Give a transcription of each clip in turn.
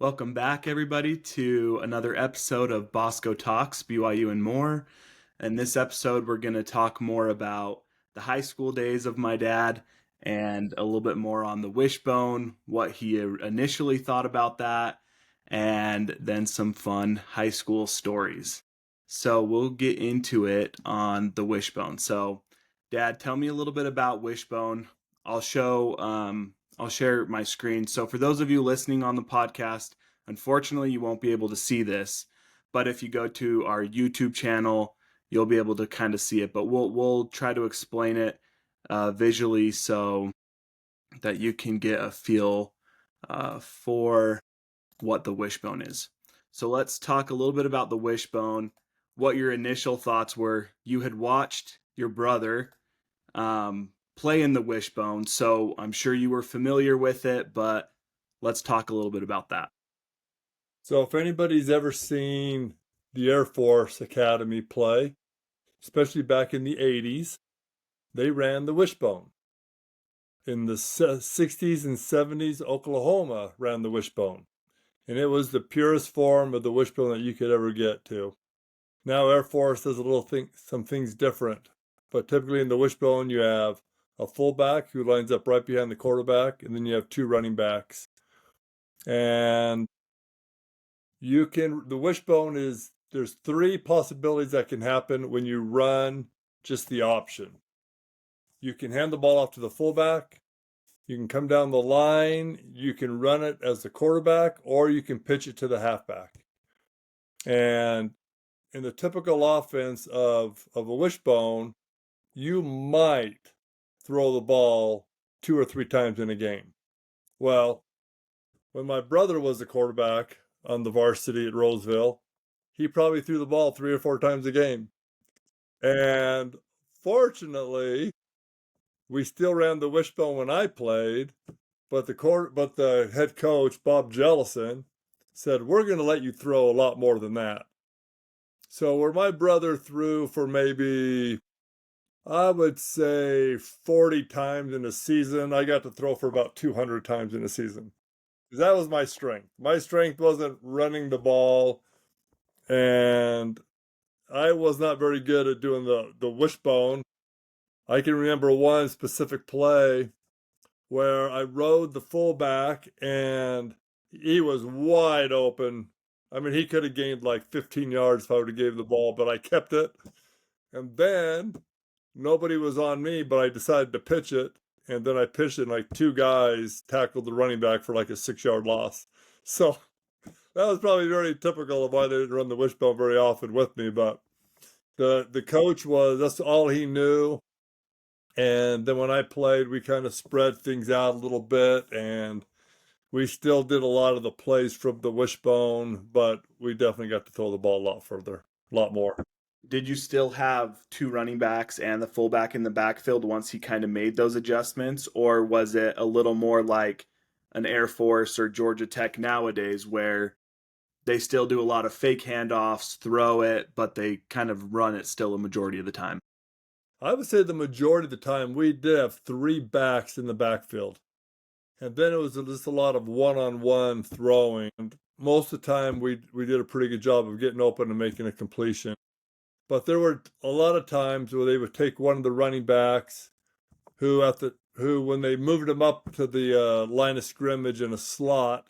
Welcome back, everybody, to another episode of Bosco Talks, BYU and more. In this episode, we're going to talk more about the high school days of my dad and a little bit more on the wishbone, what he initially thought about that, and then some fun high school stories. So we'll get into it on the wishbone. So, Dad, tell me a little bit about wishbone. I'll share my screen. So for those of you listening on the podcast, unfortunately, you won't be able to see this, but if you go to our YouTube channel, you'll be able to kind of see it. But we'll try to explain it visually so that you can get a feel for what the wishbone is. So let's talk a little bit about the wishbone. What your initial thoughts were. You had watched your brother play in the wishbone, so I'm sure you were familiar with it, but let's talk a little bit about that. So if anybody's ever seen the Air Force Academy play, especially back in the 80s, they ran the wishbone. In the 60s and 70s, Oklahoma ran the wishbone. And it was the purest form of the wishbone that you could ever get to. Now Air Force does some things different. But typically in the wishbone, you have a fullback who lines up right behind the quarterback, and then you have two running backs. And the wishbone there's three possibilities that can happen when you run just the option. You can hand the ball off to the fullback, you can come down the line, you can run it as the quarterback, or you can pitch it to the halfback. And in the typical offense of a wishbone, you might throw the ball 2 or 3 times in a game. Well, when my brother was the quarterback on the varsity at Roseville, he probably threw the ball 3 or 4 times a game. And fortunately, we still ran the wishbone when I played, but the head coach, Bob Jellison, said, "We're going to let you throw a lot more than that." So where my brother threw for maybe, I would say 40 times in a season, I got to throw for about 200 times in a season. That was my strength. My strength wasn't running the ball, and I was not very good at doing the wishbone. I can remember one specific play where I rode the fullback and he was wide open. I mean, he could have gained like 15 yards if I would have gave the ball, but I kept it. And then nobody was on me, but I decided to pitch it. And then I pitched it, and like two guys tackled the running back for like a 6 yard loss. So that was probably very typical of why they didn't run the wishbone very often with me. But the coach that's all he knew. And then when I played, we kind of spread things out a little bit, and we still did a lot of the plays from the wishbone, but we definitely got to throw the ball a lot further, a lot more. Did you still have two running backs and the fullback in the backfield once he kind of made those adjustments, or was it a little more like an Air Force or Georgia Tech nowadays where they still do a lot of fake handoffs, throw it, but they kind of run it still a majority of the time? I would say the majority of the time we did have three backs in the backfield. And then it was just a lot of one-on-one throwing. And most of the time we did a pretty good job of getting open and making a completion. But there were a lot of times where they would take one of the running backs who when they moved him up to the line of scrimmage in a slot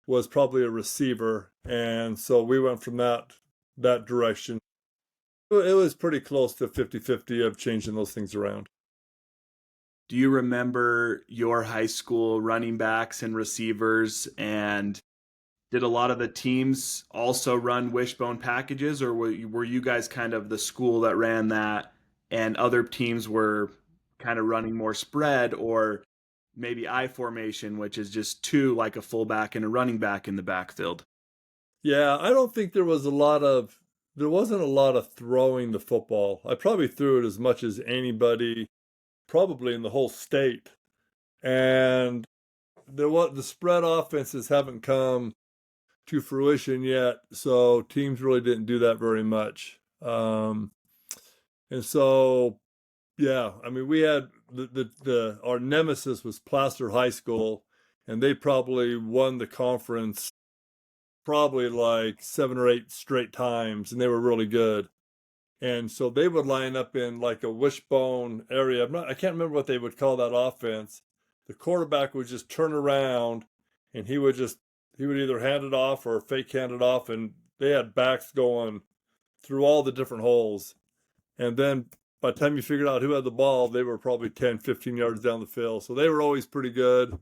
was probably a receiver, and so we went from that direction. It was pretty close to 50-50 of changing those things around. Do you remember your high school running backs and receivers? And did a lot of the teams also run wishbone packages, or were you guys kind of the school that ran that and other teams were kind of running more spread or maybe I formation, which is just two, like a fullback and a running back in the backfield? Yeah, I don't think there wasn't a lot of throwing the football. I probably threw it as much as anybody probably in the whole state. And the spread offenses haven't come to fruition yet, so teams really didn't do that very much. And so, yeah, I mean, we had our nemesis was Placer High School, and they probably won the conference probably like 7 or 8 straight times, and they were really good. And so they would line up in like a wishbone area. I can't remember what they would call that offense. The quarterback would just turn around and he would either hand it off or fake hand it off, and they had backs going through all the different holes. And then by the time you figured out who had the ball, they were probably 10, 15 yards down the field. So they were always pretty good.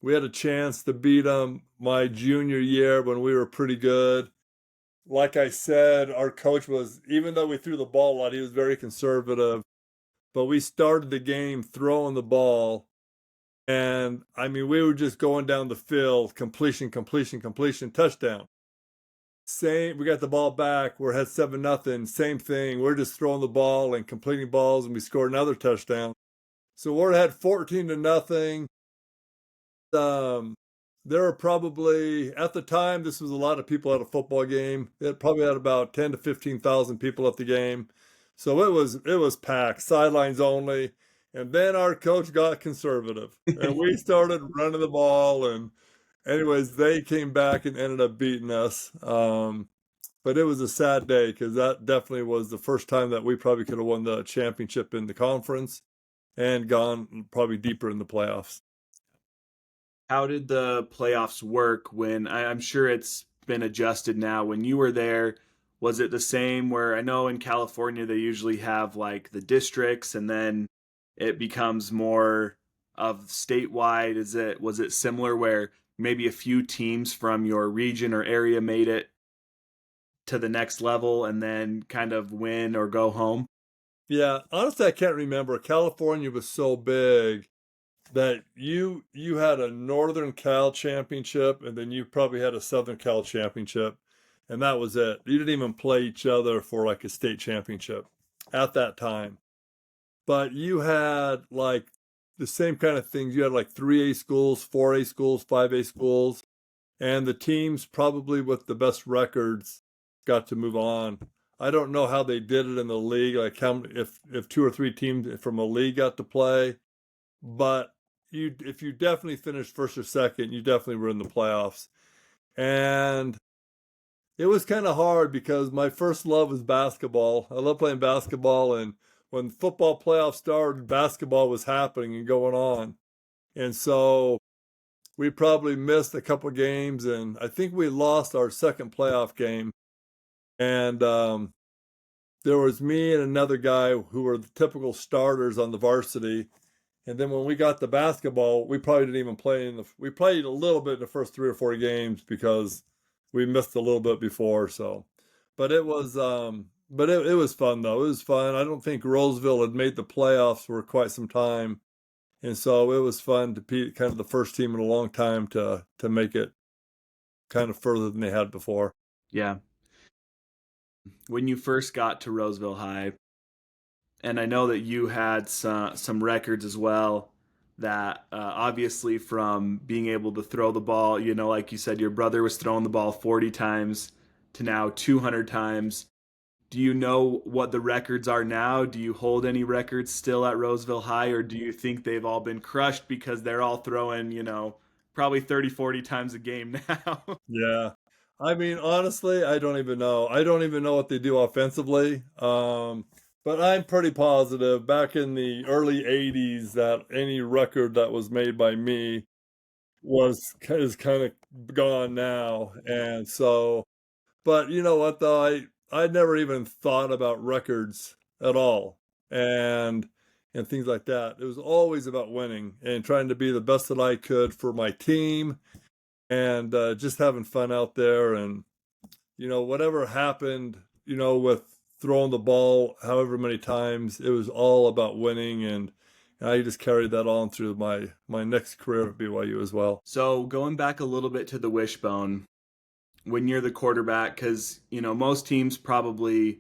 We had a chance to beat them my junior year when we were pretty good. Like I said, our coach was, even though we threw the ball a lot, he was very conservative. But we started the game throwing the ball. And I mean, we were just going down the field, completion, completion, completion, touchdown. Same, we got the ball back. We're ahead 7-0. Same thing. We're just throwing the ball and completing balls, and we scored another touchdown. So we're ahead 14-0. There were probably, at the time, this was a lot of people at a football game. It probably had about 10 to 15,000 people at the game. So it was packed, sidelines only. And then our coach got conservative, and we started running the ball. And anyways, they came back and ended up beating us. But it was a sad day because that definitely was the first time that we probably could have won the championship in the conference and gone probably deeper in the playoffs. How did the playoffs work when I'm sure it's been adjusted now? When you were there, was it the same where I know in California they usually have like the districts and then it becomes more of statewide? Was it similar where maybe a few teams from your region or area made it to the next level and then kind of win or go home? Yeah, honestly, I can't remember. California was so big that you had a Northern Cal championship, and then you probably had a Southern Cal championship, and that was it. You didn't even play each other for like a state championship at that time. But you had like the same kind of things. You had like 3A schools, 4A schools, 5A schools, and the teams probably with the best records got to move on. I don't know how they did it in the league, like how if 2 or 3 teams from a league got to play, but if you definitely finished first or second, you definitely were in the playoffs. And it was kind of hard because my first love was basketball. I love playing basketball, and when football playoffs started, basketball was happening and going on. And so we probably missed a couple games, and I think we lost our second playoff game. And there was me and another guy who were the typical starters on the varsity. And then when we got the basketball, we probably didn't even play we played a little bit in the first 3 or 4 games because we missed a little bit before. So, but it was fun though. It was fun. I don't think Roseville had made the playoffs for quite some time. And so it was fun to be kind of the first team in a long time to make it kind of further than they had before. Yeah. When you first got to Roseville High, and I know that you had some records as well that obviously from being able to throw the ball, like you said, your brother was throwing the ball 40 times to now 200 times. Do you know what the records are now? Do you hold any records still at Roseville High, or do you think they've all been crushed because they're all throwing, probably 30, 40 times a game now? Yeah. I mean, honestly, I don't even know. I don't even know what they do offensively. But I'm pretty positive back in the early 80s that any record that was made by me is kind of gone now. And so, but you know what though? I never even thought about records at all. And and things like that. It was always about winning and trying to be the best that I could for my team, and just having fun out there. And whatever happened, with throwing the ball however many times, it was all about winning. And I just carried that on through my next career at BYU as well. So going back a little bit to the wishbone, when you're the quarterback, because most teams probably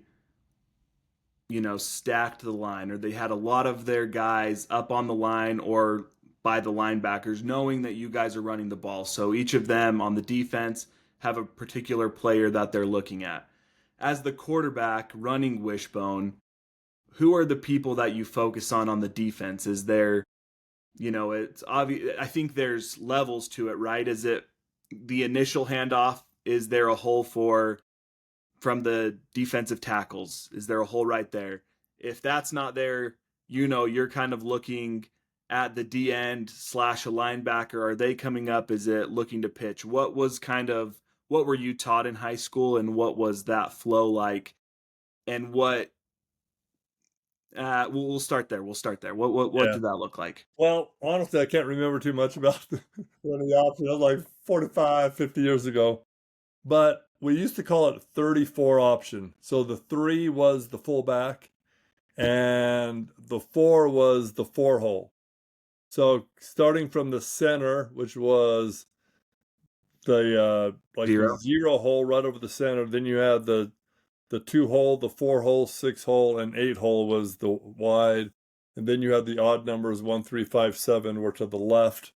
stacked the line, or they had a lot of their guys up on the line or by the linebackers, knowing that you guys are running the ball. So each of them on the defense have a particular player that they're looking at. As the quarterback running wishbone, who are the people that you focus on the defense? Is there, it's obvious. I think there's levels to it, right? Is it the initial handoff, is there a hole from the defensive tackles? Is there a hole right there? If that's not there, you're kind of looking at the D end slash a linebacker. Are they coming up? Is it looking to pitch? What were you taught in high school, and what was that flow like? And we'll start there. We'll start there. What Yeah. did that look like? Well, honestly, I can't remember too much about one of the options. That was like 45, 50 years ago. But we used to call it 34 option. So the 3 was the fullback and the 4 was the 4 hole. So starting from the center, which was the like the Zero. 0 hole right over the center, then you had the 2 hole, the 4 hole, 6 hole, and 8 hole was the wide. And then you had the odd numbers 1, 3, 5, 7 were to the left.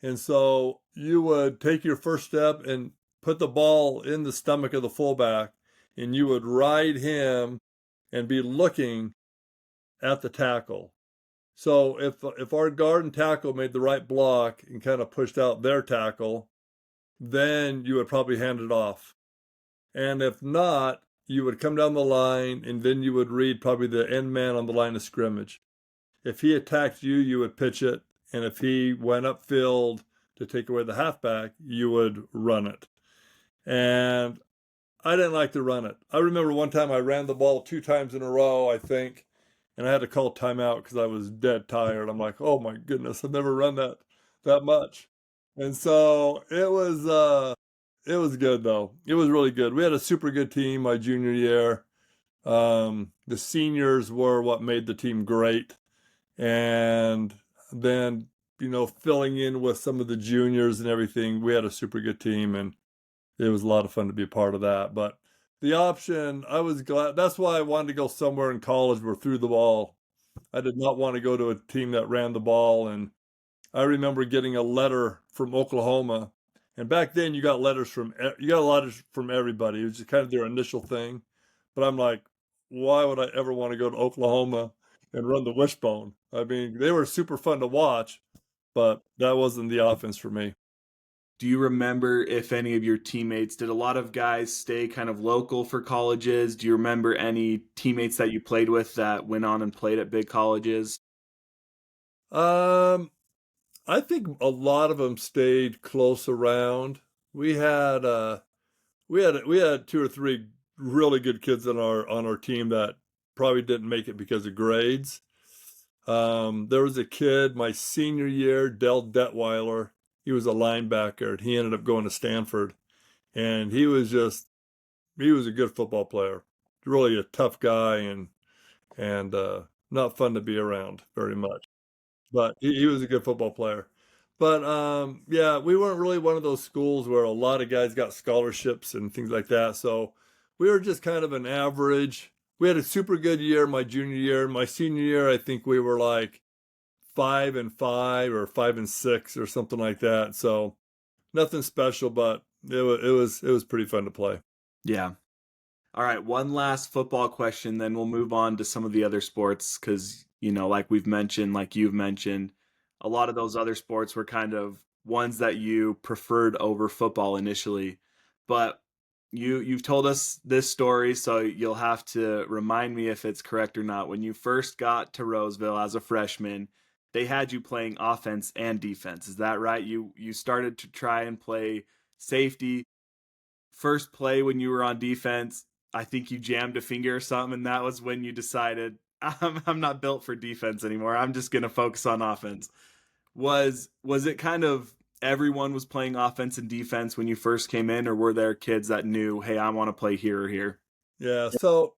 And so you would take your first step and put the ball in the stomach of the fullback, and you would ride him and be looking at the tackle. So if our guard and tackle made the right block and kind of pushed out their tackle, then you would probably hand it off. And if not, you would come down the line and then you would read probably the end man on the line of scrimmage. If he attacked you, you would pitch it. And if he went upfield to take away the halfback, you would run it. And I didn't like to run it. I remember one time I ran the ball 2 times in a row, I think, and I had to call timeout because I was dead tired. I'm like, oh my goodness, I've never run that much. And so it was good though. It was really good. We had a super good team my junior year. The seniors were what made the team great. And then, filling in with some of the juniors and everything, we had a super good team and it was a lot of fun to be a part of that. But the option, I was glad. That's why I wanted to go somewhere in college where threw the ball. I did not want to go to a team that ran the ball. And I remember getting a letter from Oklahoma. And back then you got letters from everybody. It was just kind of their initial thing. But I'm like, why would I ever want to go to Oklahoma and run the wishbone? I mean, they were super fun to watch, but that wasn't the offense for me. Do you remember if any of your teammates, did a lot of guys stay kind of local for colleges? Do you remember any teammates that you played with that went on and played at big colleges? Um, I think a lot of them stayed close around. We had we had 2 or 3 really good kids on our team that probably didn't make it because of grades. There was a kid my senior year, Dell Detweiler. He was a linebacker, and he ended up going to Stanford. And he was a good football player. Really a tough guy and not fun to be around very much. But he was a good football player. But yeah, we weren't really one of those schools where a lot of guys got scholarships and things like that. So we were just kind of an average. We had a super good year my junior year. My senior year, I think we were like 5-5 or 5-6 or something like that. So nothing special, but it was pretty fun to play. Yeah. All right, one last football question, then we'll move on to some of the other sports because, like we've mentioned, like you've mentioned, a lot of those other sports were kind of ones that you preferred over football initially. But you've told us this story, so you'll have to remind me if it's correct or not. When you first got to Roseville as a freshman, they had you playing offense and defense. Is that right? You started to try and play safety. First play when you were on defense, I think you jammed a finger or something, and that was when you decided I'm not built for defense anymore. I'm just gonna focus on offense. Was it kind of everyone was playing offense and defense when you first came in, or were there kids that knew, hey, I want to play here or here? Yeah, so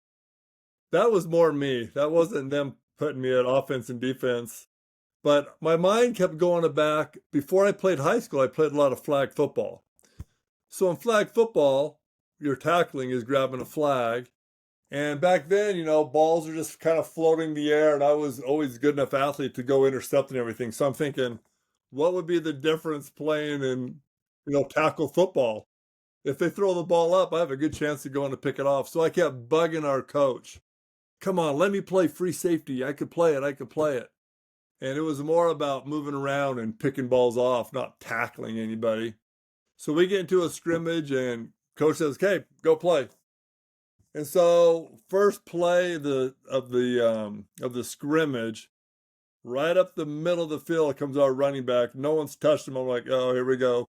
that was more me. That wasn't them putting me at offense and defense. But my mind kept going back. Before I played high school, I played a lot of flag football. So in flag football, your tackling is grabbing a flag. And back then, balls are just kind of floating in the air, and I was always a good enough athlete to go intercept and everything. So I'm thinking, what would be the difference playing in, tackle football? If they throw the ball up, I have a good chance of going to pick it off. So I kept bugging our coach. Come on, let me play free safety. I could play it. I could play it. And it was more about moving around and picking balls off, not tackling anybody. So we get into a scrimmage and coach says, "Okay, go play." And so first play of the scrimmage, right up the middle of the field comes our running back. No one's touched him. I'm like, "Oh, here we go."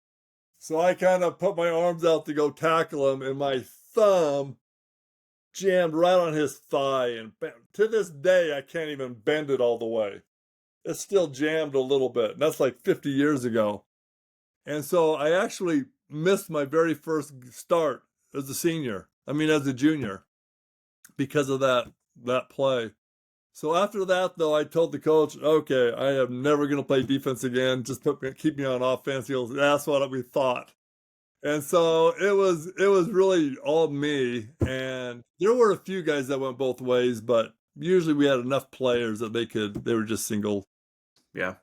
So I kind of put my arms out to go tackle him, and my thumb jammed right on his thigh. And to this day, I can't even bend it all the way. It's still jammed a little bit. And that's like 50 years ago. And so I actually missed my very first start as a senior. I mean, as a junior, because of that play. So after that, though, I told the coach, "Okay, I am never going to play defense again. Just keep me on offense." He goes, "That's what we thought." And so it was really all me. And there were a few guys that went both ways, but usually we had enough players that they were just single. Yeah,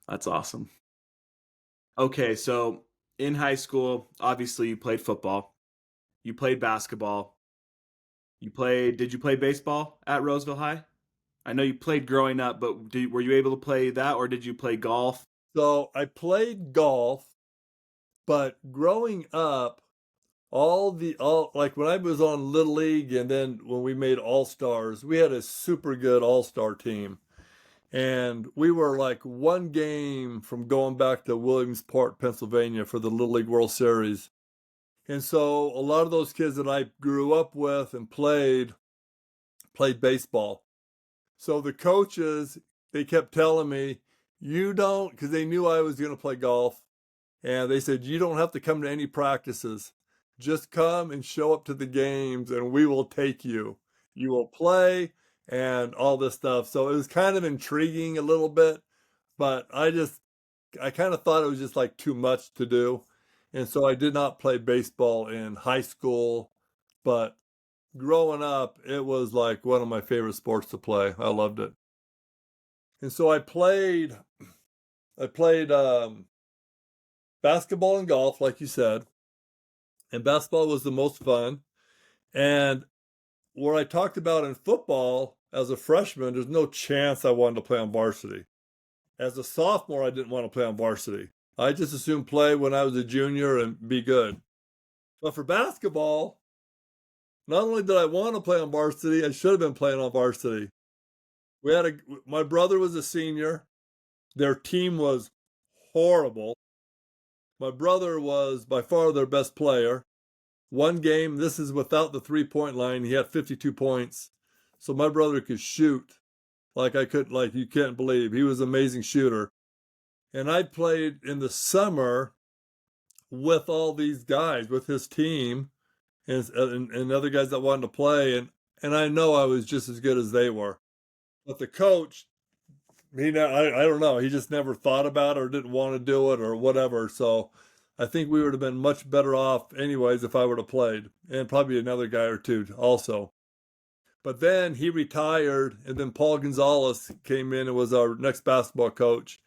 that's awesome. Okay, so in high school, obviously you played football, you played basketball, did you play baseball at Roseville High? I know you played growing up, but were you able to play that or did you play golf? So I played golf, but growing up, all like when I was on Little League and then when we made All Stars, we had a super good All Star team. And we were like one game from going back to Williamsport, Pennsylvania for the Little League World Series. And so a lot of those kids that I grew up with and played baseball. So the coaches, they kept telling me, "You don't," because they knew I was going to play golf. And they said, "You don't have to come to any practices. Just come and show up to the games and we will take you. You will play and all this stuff." So it was kind of intriguing a little bit, but I kind of thought it was just like too much to do. And so I did not play baseball in high school, but growing up, it was like one of my favorite sports to play. I loved it. And so I played basketball and golf, like you said, and basketball was the most fun. And where I talked about in football as a freshman, there's no chance I wanted to play on varsity. As a sophomore, I didn't want to play on varsity. I just assumed play when I was a junior and be good. But for basketball, not only did I want to play on varsity, I should have been playing on varsity. My brother was a senior. Their team was horrible. My brother was by far their best player. One game, this is without the 3-point line, he had 52 points. So my brother could shoot like you can't believe. He was an amazing shooter. And I played in the summer with all these guys, with his team and other guys that wanted to play. And I know I was just as good as they were. But the coach, I don't know, he just never thought about it or didn't want to do it or whatever. So I think we would have been much better off anyways if I would have played, and probably another guy or two also. But then he retired, and then Paul Gonzalez came in and was our next basketball coach.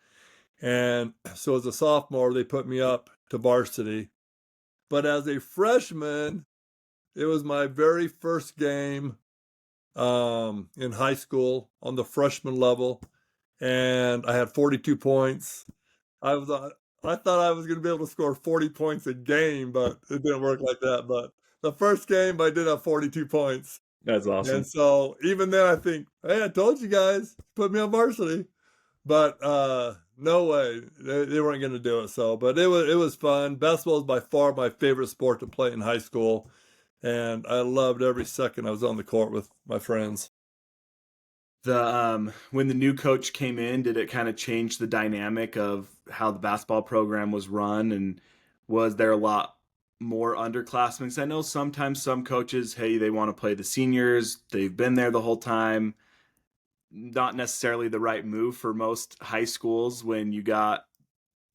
And so as a sophomore, they put me up to varsity. But as a freshman, it was my very first game in high school on the freshman level, and I had 42 points. I was I thought I was going to be able to score 40 points a game, but it didn't work like that. But the first game, I did have 42 points. That's And awesome. so even then, I think, "Hey, I told you guys, put me on varsity." But no way, they weren't going to do it. So, but it was fun. Basketball is by far my favorite sport to play in high school, and I loved every second I was on the court with my friends. The when the new coach came in, did it kind of change the dynamic of how the basketball program was run, and was there a lot more underclassmen? 'Cause I know sometimes some coaches, hey, they want to play the seniors, they've been there the whole time. Not necessarily the right move for most high schools when you got,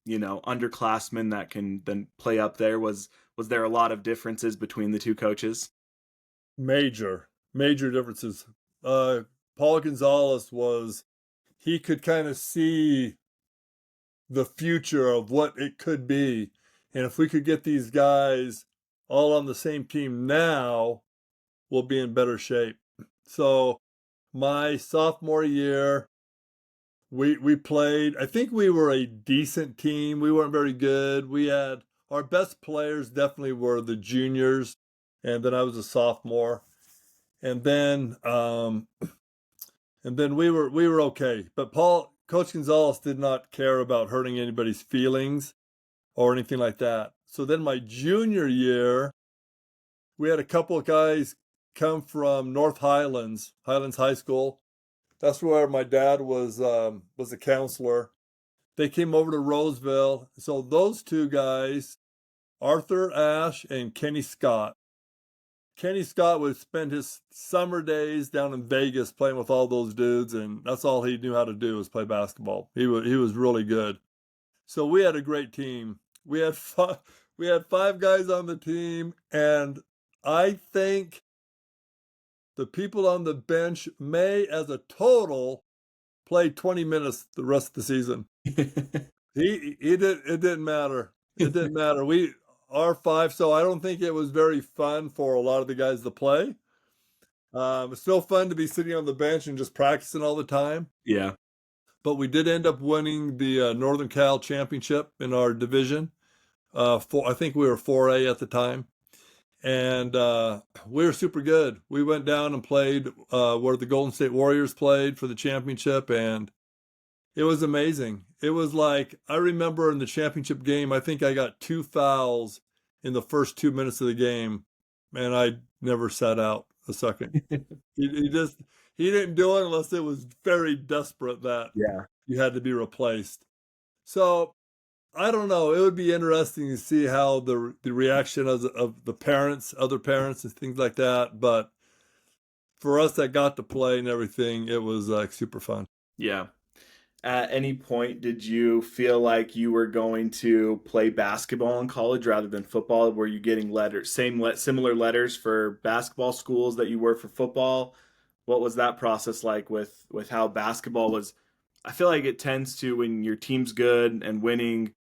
underclassmen that can then play up there. Was there a lot of differences between the two coaches? Major differences. Uh, Paul Gonzalez he could kind of see the future of what it could be. And if we could get these guys all on the same team now, we'll be in better shape. So my sophomore year, we played. I think we were a decent team. We weren't very good. We had our best players definitely were the juniors, and then I was a sophomore, and then we were okay. But Coach Gonzalez did not care about hurting anybody's feelings or anything like that. So then my junior year, we had a couple of guys come from North Highlands, Highlands High School. That's where my dad was a counselor. They came over to Roseville. So those two guys, Arthur Ashe and Kenny Scott. Kenny Scott would spend his summer days down in Vegas playing with all those dudes, and that's all he knew how to do was play basketball. He was really good. So we had a great team. We had five guys on the team, and I think the people on the bench may, as a total, play 20 minutes the rest of the season. He did. It didn't matter. It didn't matter. We are five, so I don't think it was very fun for a lot of the guys to play. It's still fun to be sitting on the bench and just practicing all the time. Yeah. But we did end up winning the Northern Cal championship in our division. I think we were 4A at the time, and we were super good. We went down and played where the Golden State Warriors played for the championship, and it was amazing. It was like, I remember in the championship game, I think I got 2 fouls in the first 2 minutes of the game, and I never sat out a second. He didn't do it unless it was very desperate that Yeah. you had to be replaced. So I don't know. It would be interesting to see how the reaction of the parents, other parents, and things like that. But for us that got to play and everything, it was like super fun. Yeah. At any point, did you feel like you were going to play basketball in college rather than football? Were you getting similar letters for basketball schools that you were for football? What was that process like with how basketball was? I feel like it tends to, when your team's good and winning,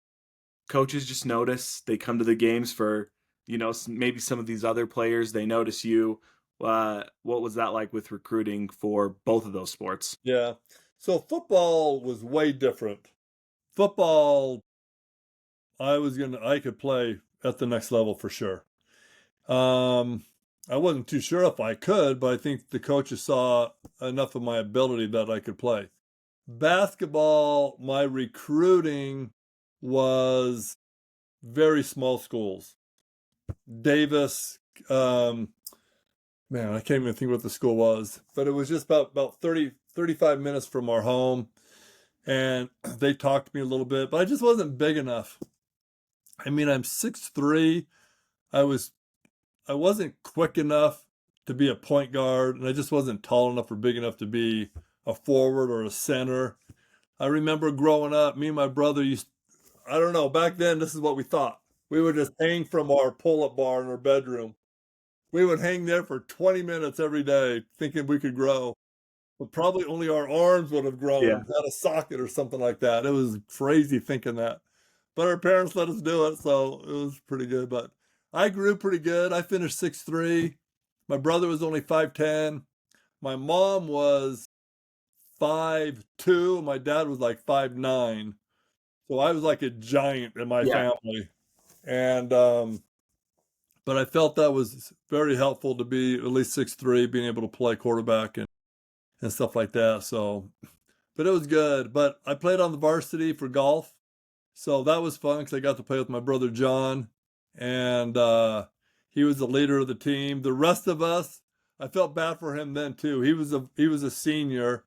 coaches just notice. They come to the games for, maybe some of these other players, they notice you. What was that like with recruiting for both of those sports? Yeah. So football was way different. Football, I could play at the next level for sure. Um, I wasn't too sure if I could, but I think the coaches saw enough of my ability that I could play. Basketball, my recruiting was very small schools. Davis, man, I can't even think what the school was, but it was just about 35 minutes from our home. And they talked to me a little bit, but I just wasn't big enough. I mean, I'm 6'3". I was I wasn't quick enough to be a point guard, and I just wasn't tall enough or big enough to be a forward or a center. I remember growing up, me and my brother I don't know, back then this is what we thought. We would just hang from our pull-up bar in our bedroom. We would hang there for 20 minutes every day thinking we could grow. But probably only our arms would have grown, Yeah. had a socket or something like that. It was crazy thinking that. But our parents let us do it, so it was pretty good. But I grew pretty good. I finished 6'3". My brother was only 5'10". My mom was 5'2". My dad was like 5'9". So I was like a giant in my Yeah. family. And but I felt that was very helpful to be at least 6'3", being able to play quarterback and stuff like that. So, but it was good. But I played on the varsity for golf. So that was fun because I got to play with my brother John, and he was the leader of the team. The rest of us, I felt bad for him then too. He was a senior,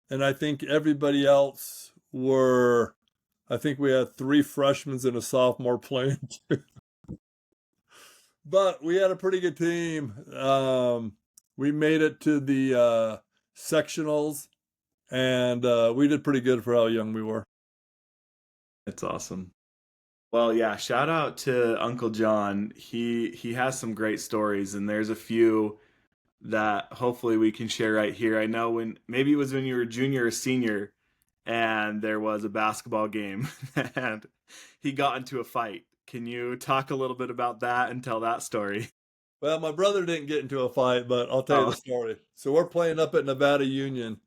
and I think everybody else were. I think we had 3 freshmen and a sophomore playing, but we had a pretty good team. We made it to the sectionals, and we did pretty good for how young we were. That's awesome. Well, yeah, shout out to Uncle John. He has some great stories, and there's a few that hopefully we can share right here. I know when maybe it was when you were junior or senior, and there was a basketball game, and he got into a fight. Can you talk a little bit about that and tell that story? Well, my brother didn't get into a fight, but I'll tell you the Oh, story. So we're playing up at Nevada Union,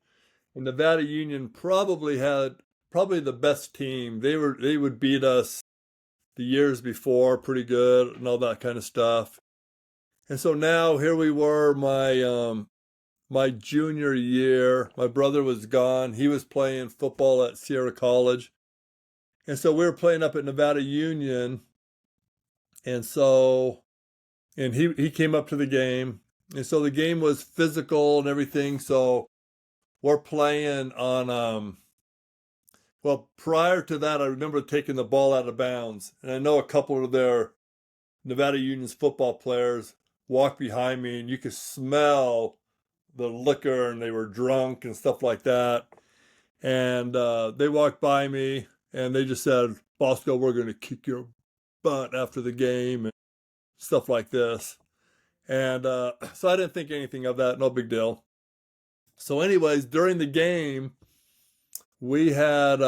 and Nevada Union probably had the best team. They would beat us the years before pretty good and all that kind of stuff. And so now here we were, my junior year. My brother was gone. He was playing football at Sierra College. And so we were playing up at Nevada Union. And so and he came up to the game. And so the game was physical and everything. So we're playing on well, prior to that, I remember taking the ball out of bounds. And I know a couple of their Nevada Union's football players walked behind me, and you could smell the liquor, and they were drunk and stuff like that. And they walked by me, and they just said, Bosco, we're going to kick your butt after the game, and stuff like this. And so I didn't think anything of that, no big deal. So, anyways, during the game, we had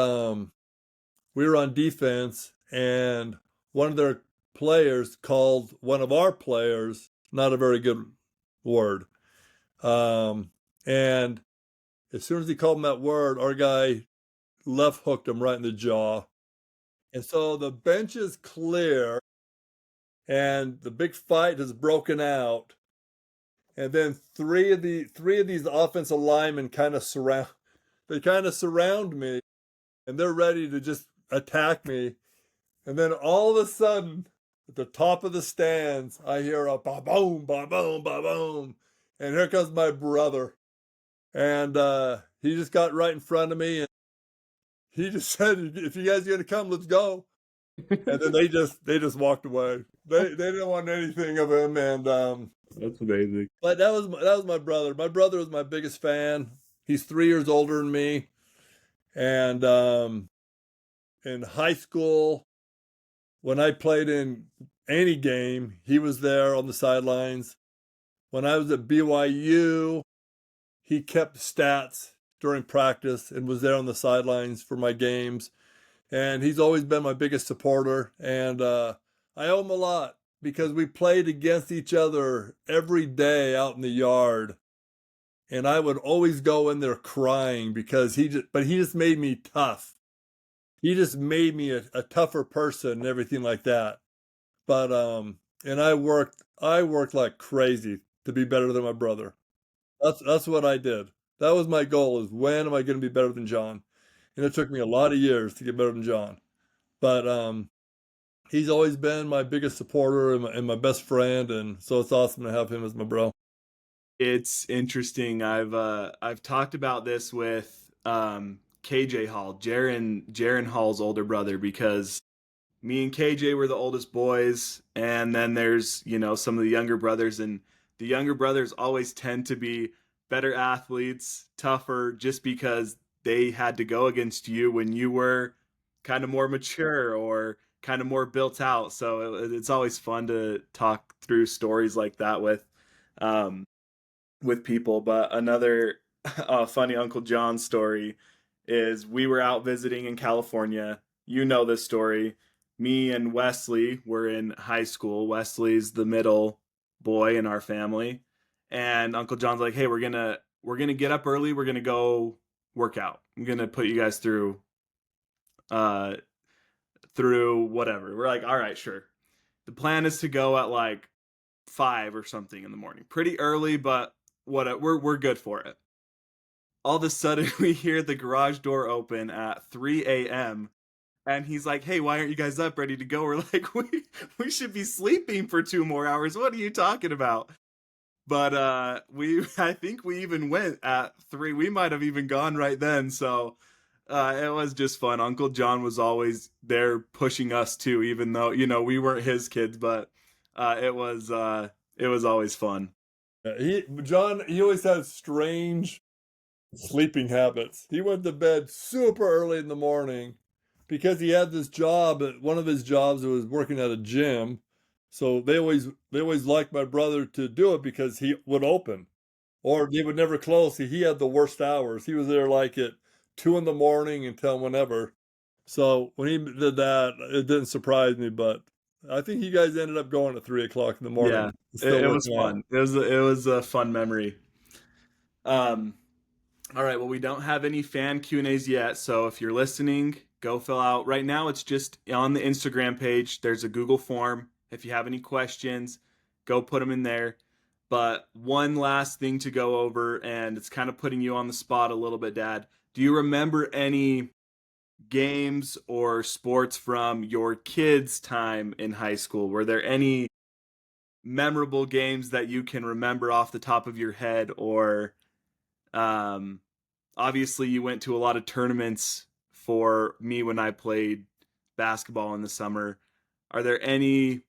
we were on defense, and one of their players called one of our players not a very good word. And as soon as he called him that word, our guy left hooked him right in the jaw. And so the bench is clear, and the big fight has broken out. And then three of these offensive linemen kind of surround me, and they're ready to just attack me. And then all of a sudden, at the top of the stands, I hear a ba boom, ba boom, ba boom, and here comes my brother. And he just got right in front of me, and he just said, "If you guys are gonna come, let's go." And then they just walked away. They didn't want anything of him, and That's amazing. but that was my brother. My brother was my biggest fan. He's 3 years older than me, and in high school, when I played in any game, he was there on the sidelines. When I was at BYU, he kept stats during practice and was there on the sidelines for my games. And he's always been my biggest supporter. And I owe him a lot because we played against each other every day out in the yard. And I would always go in there crying because he just made me tough. He just made me a tougher person and everything like that. But and I worked like crazy to be better than my brother. That's what I did. That was my goal, is when am I going to be better than John? And it took me a lot of years to get better than John. But he's always been my biggest supporter and my best friend, and so it's awesome to have him as my bro. It's interesting. I've talked about this with KJ Hall, Jaron Hall's older brother, because me and KJ were the oldest boys, and then there's, some of the younger brothers, and the younger brothers always tend to be better athletes, tougher, just because they had to go against you when you were kind of more mature or kind of more built out. So it's always fun to talk through stories like that um, with people. But another funny Uncle John story is we were out visiting in California. You know this story. Me and Wesley were in high school. Wesley's the middle boy in our family. And Uncle John's like, "Hey, we're gonna get up early. We're gonna go work out. I'm gonna put you guys uh through whatever." We're like, "All right, sure." The plan is to go at like 5 or something in the morning. Pretty early, but we're good for it. All of a sudden we hear the garage door open at 3 a.m. and he's like, "Hey, why aren't you guys up ready to go?" We're like, we should be sleeping for 2 more hours. What are you talking about?" But we I think we even went at 3. We might have even gone right then. So it was just fun. Uncle John was always there pushing us too, even though, we weren't his kids, but it was always fun. He always had strange sleeping habits. He went to bed super early in the morning because he had this job. One of his jobs was working at a gym. So they always liked my brother to do it because he would open, or they would never close. He had the worst hours. He was there like at 2 in the morning until whenever. So when he did that, it didn't surprise me. But I think you guys ended up going at 3 o'clock in the morning. Yeah, It's still it was working out. fun. It was a fun memory. Um, all right, well, we don't have any fan Q&As yet, so if you're listening, Go fill out. Right now, it's just on the Instagram page. There's a Google form. If you have any questions, go put them in there. But one last thing to go over, and it's kind of putting you on the spot a little bit, Dad. Do you remember any games or sports from your kids' time in high school? Were there any memorable games that you can remember off the top of your head? Or um, obviously, you went to a lot of tournaments for me when I played basketball in the summer. Are there any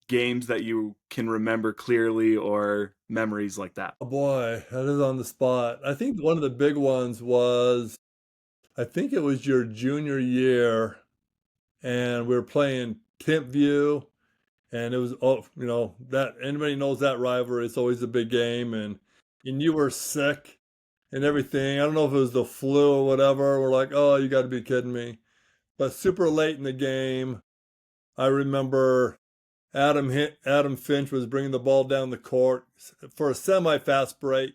games that you can remember clearly or memories like that? Oh boy, that is on the spot. I think one of the big ones was, I think it was your junior year, and we were playing Temp View, and it was, oh, that anybody knows that rivalry. It's always a big game, and you were sick and everything. I don't know if it was the flu or whatever. We're like, oh, you got to be kidding me. But super late in the game, I remember Adam Finch was bringing the ball down the court for a semi-fast break,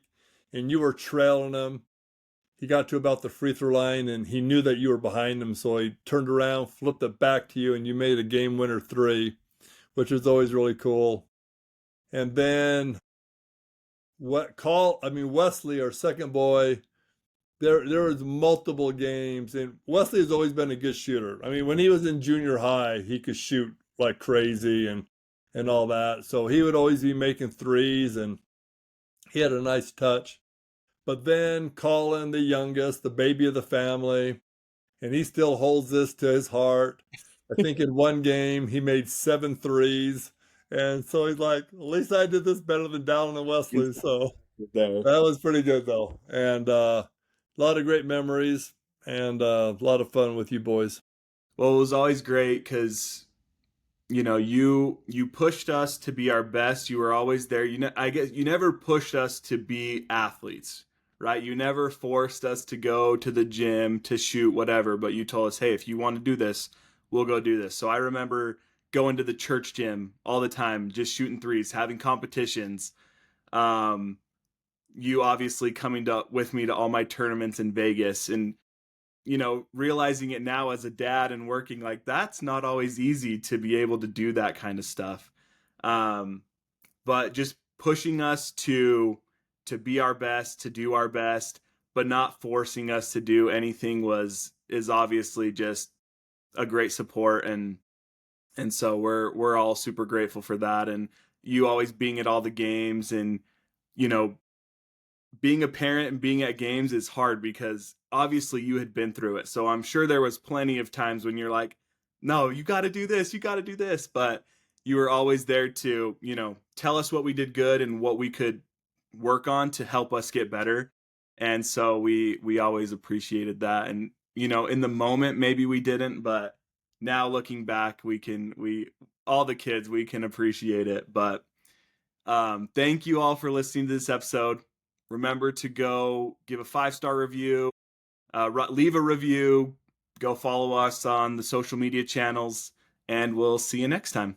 and you were trailing him. He got to about the free throw line, and he knew that you were behind him, so he turned around, flipped it back to you, and you made a game winner three, which was always really cool. And then Wesley, our second boy, there was multiple games, and Wesley has always been a good shooter. I mean, when he was in junior high, he could shoot like crazy and all that. So he would always be making threes, and he had a nice touch. But then Colin, the youngest, the baby of the family, and he still holds this to his heart. I think in one game he made 7 threes. And so he's like, at least I did this better than Dallin and Wesley. So There. that was pretty good though. And a lot of great memories, and a lot of fun with you boys. Well, it was always great because you pushed us to be our best. You were always there. I guess you never pushed us to be athletes, right? You never forced us to go to the gym to shoot whatever, but you told us, hey, if you want to do this, we'll go do this. So I remember going to the church gym all the time, just shooting threes, having competitions. Um, you obviously coming to with me to all my tournaments in Vegas, and realizing it now as a dad and working, like that's not always easy to be able to do that kind of stuff. Um, but just pushing us to be our best, to do our best, but not forcing us to do anything is obviously just a great support, and so we're all super grateful for that. And you always being at all the games, and you know being a parent and being at games is hard because obviously you had been through it. So I'm sure there was plenty of times when you're like, no, you got to do this, you got to do this. But you were always there to, tell us what we did good and what we could work on to help us get better. And so we always appreciated that. And, in the moment, maybe we didn't, but now looking back, we all the kids, we can appreciate it. But thank you all for listening to this episode. Remember to go give a 5-star review, leave a review, go follow us on the social media channels, and we'll see you next time.